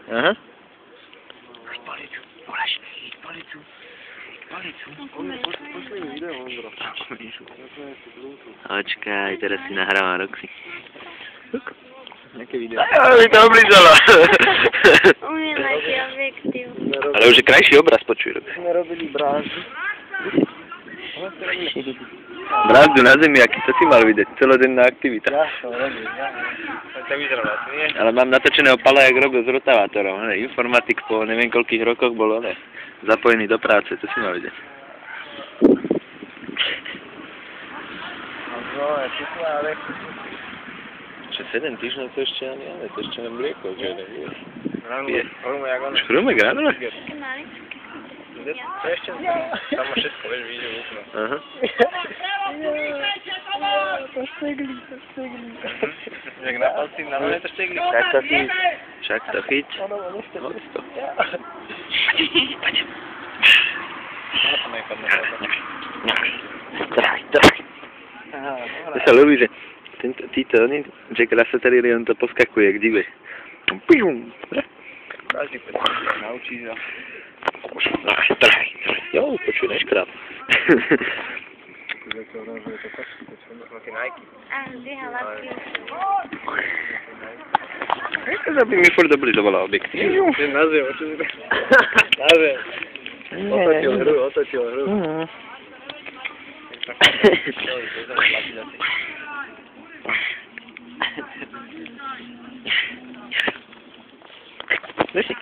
Aha. Palicu, volaš, palicu. Pošli mi video, Ondro. Počkaj, teraz si nahrávam Roxy. Nejaké video. Aj, mi to oblízalo. Umývací objektív. Ale už je krajší obraz, počuj, Roxy. Sme robili brázdu. Brázdu na zemi, aký to si mal vidieť, celodenná aktivita. Ja som robil, ja. To vyzeralo, nie? Ale mám natočeného Pala, jak robil s rotávátorom. Informatik po neviem koľkých rokoch bol zapojený do práce, to si mal vidieť. No, je tukla, ale... Čo 7 týždňov to ešte ani, ale to ešte len mlieko, čo jeden je. Hrume, jak ono. Škrume, granule? To ešte, tam má všetko, vieš, vyjde v okno. Aha. To štegli. Jak na palci, na mene to štegli. Však to chyť. Hoď to. To sa ľúbi, že Jack Russell Terrier, on to poskakuje, jak dive. Každý pes naučí, že... Jo, počuj, neškráp. Máte Nike. A zdvíha labky. To by mi furt oblizovala objektív. Na zem, čo si to... Na zem. Otočil hru. Nesi.